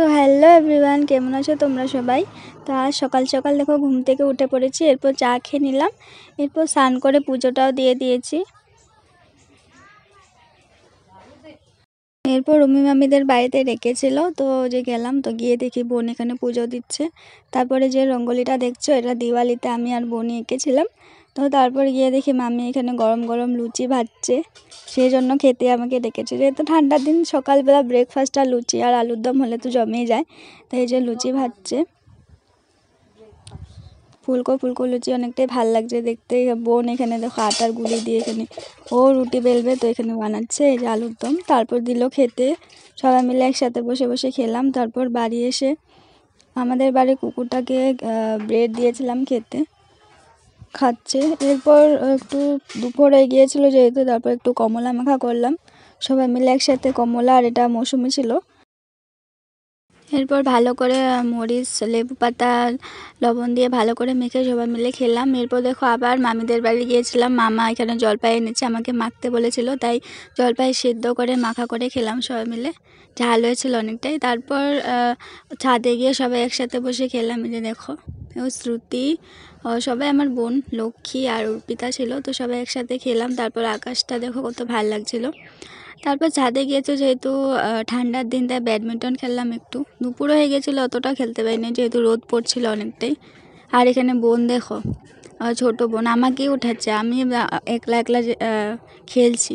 So hello everyone, কেমন আছো তোমরা সবাই? তো আজ সকাল সকাল দেখো ঘুম থেকে উঠে পড়েছি। এরপর চা খেয়ে নিলাম, এরপর স্নান করে পুজোটাও দিয়ে দিয়েছি। এরপর রুমি মামিদের বাড়িতে রেখেছিল, তো যে গেলাম, তো গিয়ে দেখি বোন এখানে পুজো দিচ্ছে। তারপরে যে রঙ্গোলিটা দেখছো, এটা দিওয়ালিতে আমি আর বোনই এঁকেছিলাম। তো তারপর গিয়ে দেখি মামি এখানে গরম গরম লুচি ভাজছে, সেই জন্য খেতে আমাকে ডেকেছে। যেহেতু ঠান্ডার দিন সকালবেলা ব্রেকফাস্টটা লুচি আর আলুর দম হলে তো জমেই যায়, তো এই যে লুচি ভাজছে। ফুলকো ফুলকো লুচি অনেকটাই ভাল লাগছে দেখতে। বোন এখানে দেখো আটার গুলি দিয়ে এখানে ও রুটি বেলবে, তো এখানে বানাচ্ছে এই যে আলুর দম। তারপর দিল খেতে, সবাই মিলে একসাথে বসে বসে খেলাম। তারপর বাড়ি এসে আমাদের বাড়ির কুকুরটাকে ব্রেড দিয়েছিলাম খেতে, খাচ্ছে। এরপর একটু দুপুর হয়ে গিয়েছিলো যেহেতু, তারপর একটু কমলা মাখা করলাম সবাই মিলে একসাথে। কমলা আর এটা মৌসুমি ছিল। এরপর ভালো করে মরিচ, লেবু পাতা, লবণ দিয়ে ভালো করে মেখে সবাই মিলে খেলাম। এরপর দেখো আবার মামিদের বাড়ি গিয়েছিলাম। মামা এখানে জলপাই এনেছে, আমাকে মাখতে বলেছিল, তাই জলপাই সিদ্ধ করে মাখা করে খেলাম সবাই মিলে। ঝাল হয়েছিল অনেকটাই। তারপর ছাদে গিয়ে সবাই একসাথে বসে খেলাম। এই যে দেখো ও শ্রুতি, সবাই আমার বোন লক্ষ্মী আর অর্পিতা ছিল, তো সবাই একসাথে খেলাম। তারপর আকাশটা দেখো কত ভালো লাগছিল। তারপর ছাদে গিয়েছে যেহেতু ঠান্ডার দিন, তাই ব্যাডমিন্টন খেললাম একটু। দুপুর হয়ে গেছিলো, অতটা খেলতে পারিনি যেহেতু রোদ পড়ছিল অনেকটাই। আর এখানে বোন দেখো, ছোট বোন আমাকেই উঠাচ্ছে, আমি একলা একলা খেলছি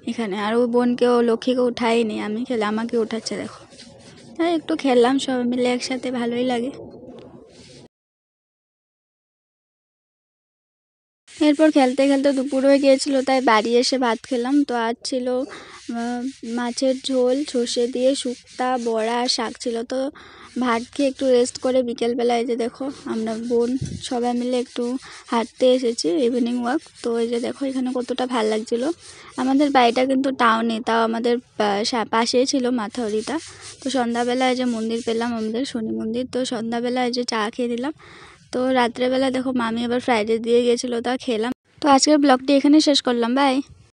এখানে। আর ওই বোনকে, ও লক্ষ্মীকে উঠাইনি, আমি খেলে আমাকে উঠাচ্ছে দেখো। তাই একটু খেললাম সবাই মিলে একসাথে, ভালোই লাগে। এরপর খেলতে খেলতে দুপুর হয়ে গিয়েছিলো, তাই বাড়ি এসে ভাত খেলাম। তো আজ ছিল মাছের ঝোল, সর্ষে দিয়ে শুক্তা, বড়া আর শাক ছিল। তো ভাত খেয়ে একটু রেস্ট করে বিকেলবেলায় যে দেখো আমরা বোন সবাই মিলে একটু হাঁটতে এসেছি, ইভিনিং ওয়াক। তো এই যে দেখো এখানে কতটা ভাল লাগছিলো। আমাদের বাড়িটা কিন্তু টাউনে, তাও আমাদের পাশেই ছিল মাথাউরিটা। তো সন্ধ্যাবেলায় যে মন্দির পেলাম, আমাদের শনি মন্দির, তো সন্ধ্যাবেলায় যে চা খেয়ে দিলাম। তো রাত্রেবেলা দেখো মামি আবার ফ্রাইড রাইস দিয়ে গেছিলো, তা খেলাম। তো আজকের ব্লগটি এখানে শেষ করলাম, বাই।